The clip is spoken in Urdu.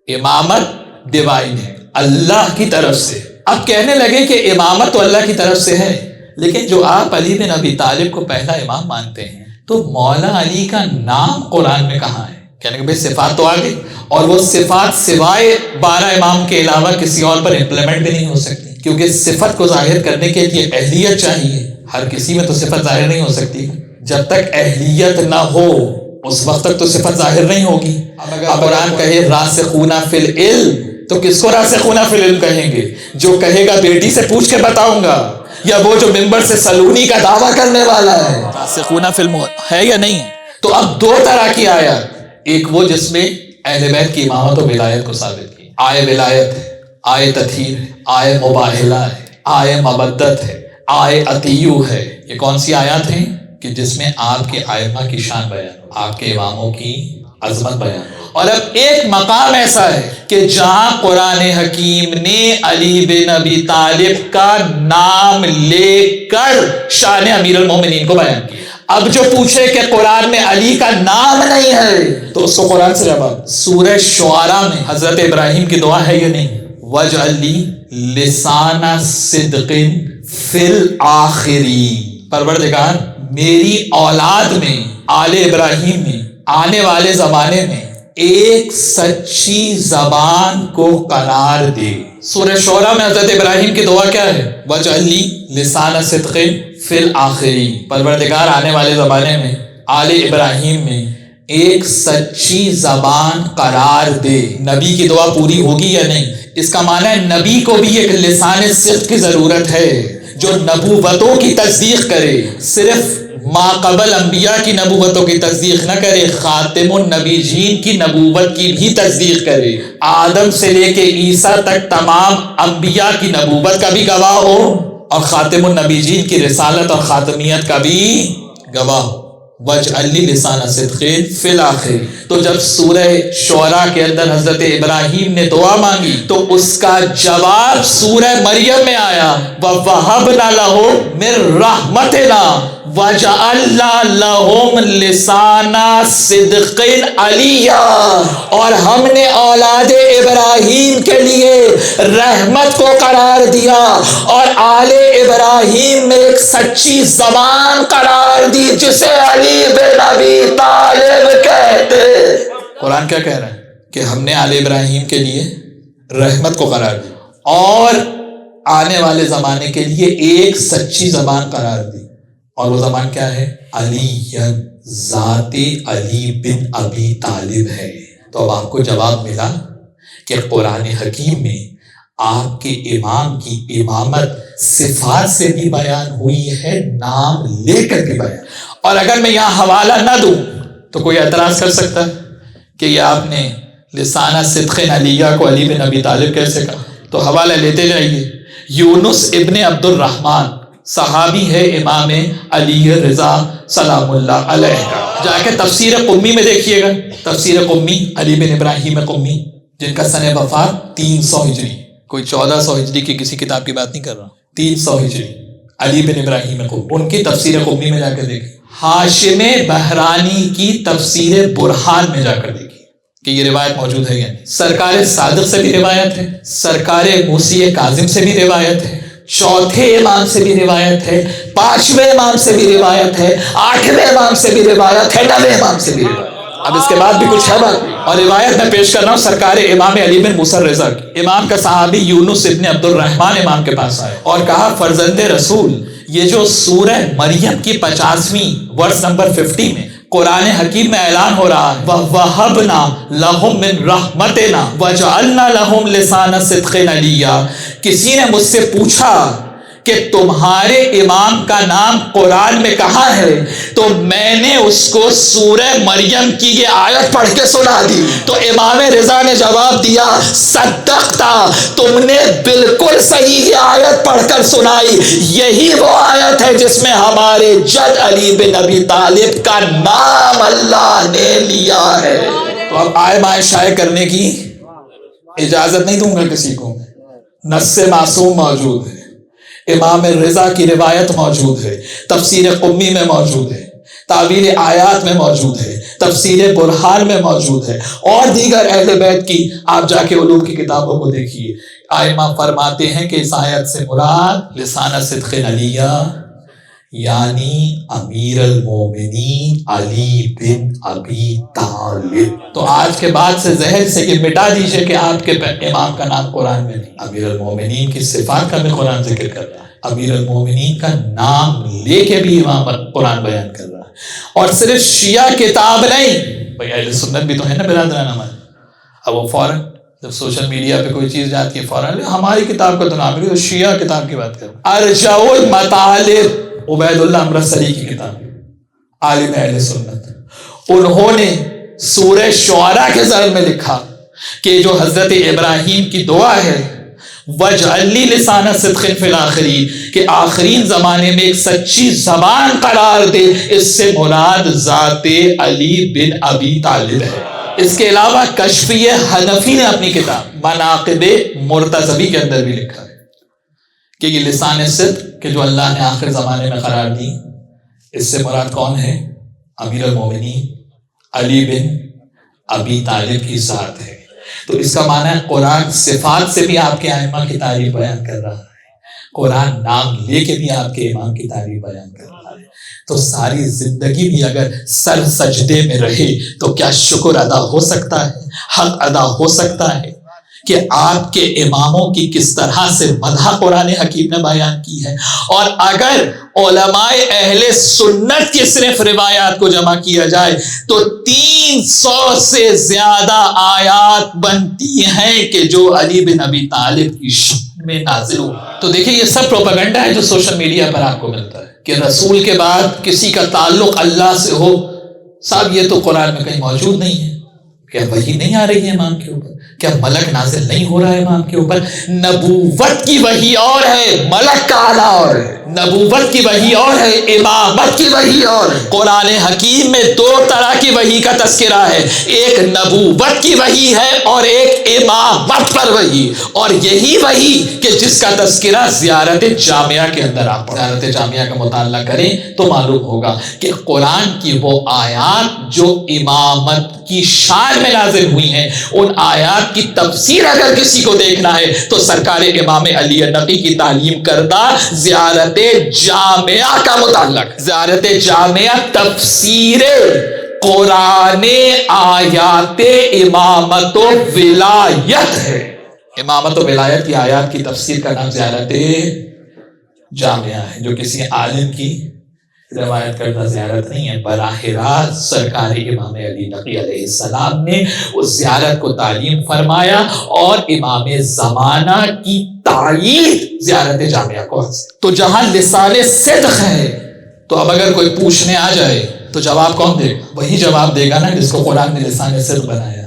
امامت ڈیوائن ہے، اللہ کی طرف سے۔ اب کہنے لگے کہ امامت تو اللہ کی طرف سے ہے، لیکن جو آپ علی بن ابی طالب کو پہلا امام مانتے ہیں تو مولا علی کا نام قرآن میں کہاں ہے؟ کہنے کہ بھائی صفات تو آ گئی، اور وہ صفات سوائے 12 امام کے علاوہ کسی اور پر امپلیمنٹ بھی نہیں ہو سکتی، کیونکہ صفت کو ظاہر کرنے کے لیے اہلیت چاہیے۔ ہر کسی میں تو صفت ظاہر نہیں ہو سکتی، جب تک اہلیت نہ ہو اس وقت تک تو صفت ظاہر نہیں ہوگی۔ اب قرآن کہے راسخون فی العلم، تو کس کو راسخون فی العلم کہیں گے؟ جو کہے گا بیٹی سے پوچھ کے بتاؤں گا، یا وہ جو ممبر سے سلونی کا دعویٰ کرنے والا ہے؟ راسخون فی العلم ہے یا نہیں ہے؟ تو اب دو طرح کی آیات، ایک وہ جس میں اہل بیت کی امامت و ولایت کو ثابت کی، آئے ولایت ہے، آئے تطہیر ہے، آئے مباہلہ ہے، آئے مودت ہے، آئے عطیو ہے۔ یہ کون سی آیات ہیں کہ جس میں آپ کے ائمہ کی شان بیان ہو، آپ کے اماموں کی عظمت بیان ہو۔ اور اب ایک مقام ایسا ہے کہ جہاں قرآن حکیم نے علی بن ابی طالب کا نام لے کر شان امیر المومنین کو بیان کیا۔ اب جو پوچھے کہ قرآن میں علی کا نام نہیں ہے تو اس کو قرآن سے جواب۔ سورہ شعراء میں حضرت ابراہیم کی دعا ہے یا نہیں؟ وَاجْعَلْ لِي لِسَانَ صِدْقٍ فِي الْآخِرِينَ، پروردگار میری اولاد میں، آل ابراہیم میں، آنے والے زمانے میں ایک سچی زبان کو قرار دے۔ سورہ شعراء میں حضرت ابراہیم کی دعا کیا ہے؟ وَاجْعَلْ لِي لِسَانَ صِدْقٍ فِي الْآخِرِينَ، پروردگار آنے والے زمانے میں آل ابراہیم میں ایک سچی زبان قرار دے۔ نبی کی دعا پوری ہوگی یا نہیں؟ اس کا معنی ہے نبی کو بھی ایک لسان صدق کی ضرورت ہے جو نبوتوں کی تصدیق کرے، صرف ما قبل انبیاء کی نبوتوں کی تصدیق نہ کرے، خاتم النبیین کی نبوت کی بھی تصدیق کرے، آدم سے لے کے عیسیٰ تک تمام انبیاء کی نبوت کا بھی گواہ ہو، اور خاتم النبیین کی رسالت اور خاتمیت کا بھی گواہ ہو۔ وَاجْعَلْ لِي لِسَانَ صِدْقٍ فِي الْآخِرِينَ۔ تو جب سورہ شعراء کے اندر حضرت ابراہیم نے دعا مانگی تو اس کا جواب سورہ مریم میں آیا، وَوَهَبْنَا لَهُ مِن رَحْمَتِنَا وَجَعَلْنَا لَهُمْ لِسَانَ صِدْقٍ عَلِيًّا، اور ہم نے اولاد ابراہیم کے لیے رحمت کو قرار دیا اور آل ابراہیم میں ایک سچی زبان قرار دی جسے علی بن ابی طالب کہتے۔ قرآن کیا کہہ رہا ہے کہ ہم نے آل ابراہیم کے لیے رحمت کو قرار دیا اور آنے والے زمانے کے لیے ایک سچی زبان قرار دی، اور وہ زبان کیا ہے؟ علی، ذات علی بن ابی طالب ہے۔ تو اب آپ کو جواب ملا کہ قرآن حکیم میں آپ کے امام کی امامت صفات سے بھی بیان ہوئی ہے، نام لے کر بھی بیان۔ اور اگر میں یہاں حوالہ نہ دوں تو کوئی اعتراض کر سکتا ہے کہ یہ آپ نے لسانہ صدق علیہ کو علی بن ابی طالب کیسے کہا؟ تو حوالہ لیتے جائیے۔ یونس ابن عبد الرحمن صحابی ہے امام علی رضا سلام اللہ علیہ کا، جا کے تفسیر قمی میں دیکھیے گا، تفسیر قمی علی بن ابراہیم قمی جن کا سن وفات 300 ہجری، کوئی 1400 ہجری کی کسی کتاب کی بات نہیں کر رہا، 300 ہجری علی بن ابراہیم قمی، ان کی تفسیر قمی میں جا کے دیکھیں۔ ہاشم بہرانی کی تفسیر برہان میں جا کر دیکھیں کہ یہ روایت موجود ہے یا نہیں۔ سرکار صادق سے بھی روایت ہے، سرکار موسی کاظم سے بھی روایت ہے، چوتھے امام سے بھی روایت ہے، پانچویں امام سے بھی روایت ہے، آٹھویں امام سے بھی روایت ہے، نویں امام سے بھی روایت ہے۔ اب اس کے بعد بھی کچھ ہے بات، اور روایت میں پیش کر رہا ہوں سرکار امام علی بن موسیٰ رضا کی۔ امام کا صحابی یونس ابن عبد الرحمن امام کے پاس آئے اور کہا فرزند رسول، یہ جو سورہ مریم کی 50ویں ورس نمبر 50 میں قرآن حکیم میں اعلان ہو رہا ہے وَوَهَبْنَا لَهُم مِّن رَحْمَتِنَا وَجَعَلْنَا لَهُمْ لِسَانَ صِدْقٍ عَلِيًّا، کسی نے مجھ سے پوچھا کہ تمہارے امام کا نام قرآن میں کہاں ہے، تو میں نے اس کو سورہ مریم کی یہ آیت پڑھ کے سنا دی، تو امام رضا نے جواب دیا صدقتا، تم نے بالکل صحیح یہ آیت پڑھ کر سنائی، یہی وہ آیت ہے جس میں ہمارے جد علی بن ابی طالب کا نام اللہ نے لیا ہے۔ تو اب آئے مائے شائع کرنے کی اجازت نہیں دوں گا کسی کو، نص معصوم موجود ہے، امام رضا کی روایت موجود ہے، تفسیر قمی میں موجود ہے، تعویل آیات میں موجود ہے، تفسیر برہان میں موجود ہے، اور دیگر اہل بیت کی آپ جا کے علوم کی کتابوں کو دیکھیے۔ ائمہ فرماتے ہیں کہ اس آیت سے مراد لسان صدق علیہ یعنی امیر المومنین علی بن ابی طالب۔ تو آج کے بعد سے ذہن سے یہ مٹا دیجئے کہ آپ کے امام کا نام قرآن میں نہیں۔ امیر المومنین کی صفات کا بھی قرآن ذکر کر رہا ہے، امیر المومنین کا نام لے کے بھی امام قرآن بیان کر رہا ہے۔ اور صرف شیعہ کتاب نہیں، بھئی اہل سنت بھی تو ہے نا برادران ہمارے، اب وہ فوراً جب سوشل میڈیا پہ کوئی چیز جاتی ہے فوراً ہماری کتاب کا تو نام ہے، تو شیعہ کتاب کی بات کرو۔ ارجع المطالب عبید اللہ امرتسری کی کتاب، عالم اہل سنت، انہوں نے سورہ شعراء کے ذیل میں لکھا کہ جو حضرت ابراہیم کی دعا ہے وَاجْعَلْ لِي لِسَانَ صِدْقٍ فِي الْآخِرِينَ، کہ آخرین زمانے میں ایک سچی زبان قرار دے، اس سے مراد ذات علی بن ابی طالب ہے۔ اس کے علاوہ کشفیہ حنفی نے اپنی کتاب مناقب مرتضوی کے اندر بھی لکھا ہے کہ یہ لسان صدق کہ جو اللہ نے آخر زمانے میں قرار دی، اس سے مراد کون ہے؟ امیر المومنین علی بن ابی طالب کی ذات ہے۔ تو اس کا معنی ہے قرآن صفات سے بھی آپ کے ائمہ کی تعریف بیان کر رہا ہے، قرآن نام لے کے بھی آپ کے امام کی تعریف بیان کر رہا ہے۔ تو ساری زندگی بھی اگر سر سجدے میں رہے تو کیا شکر ادا ہو سکتا ہے، حق ادا ہو سکتا ہے کہ آپ کے اماموں کی کس طرح سے مدح قرآن حکیم نے بیان کی ہے؟ اور اگر علماء اہل سنت کی صرف روایات کو جمع کیا جائے تو 300 سے زیادہ آیات بنتی ہیں کہ جو علی بن ابی طالب کی شان میں نازل ہو۔ تو دیکھیں یہ سب پروپیگنڈا ہے جو سوشل میڈیا پر آپ کو ملتا ہے کہ رسول کے بعد کسی کا تعلق اللہ سے ہو۔ صاحب یہ تو قرآن میں کہیں موجود نہیں ہے۔ کیا وحی نہیں آ رہی ہے امام کے اوپر؟ کیا ملک نازل نہیں ہو رہا ہے امام کے اوپر؟ نبوت کی وحی اور ہے، ملک کا آلہ اور ہے۔ نبوت کی وحی اور ہے، امامت کی وحی اور ہے۔ قرآن حکیم میں 2 طرح کی وحی کا تذکرہ ہے، ایک نبوت کی وحی ہے اور ایک امامت پر وحی، اور یہی وحی کہ جس کا تذکرہ زیارت جامعہ کے اندر آپ زیارت جامعہ کا مطالعہ کریں تو معلوم ہوگا کہ قرآن کی وہ آیات جو امامت کی شان میں نازل ہوئی ہیں، ان آیات کی تفسیر اگر کسی کو دیکھنا ہے تو سرکار امام علی نقی کی تعلیم کردہ زیارت جامعہ کا مطالعہ، زیارت جامعہ تفسیر قرآن آیات امامت و ولایت ہے۔ امامت و ولایت کی آیات کی تفسیر کا نام زیارت جامعہ ہے، جو کسی عالم کی روایت کردہ زیارت نہیں ہے، براہ راست سرکار امام علی نقی علیہ السلام نے اس زیارت کو تعلیم فرمایا اور امام زمانہ کی تائید زیارت جامعہ کو حاصل۔ تو جہاں لسان صدق ہے تو اب اگر کوئی پوچھنے آ جائے تو جواب کون دے گا؟ وہی جواب دے گا نا جس کو قرآن نے لسان صدق بنایا۔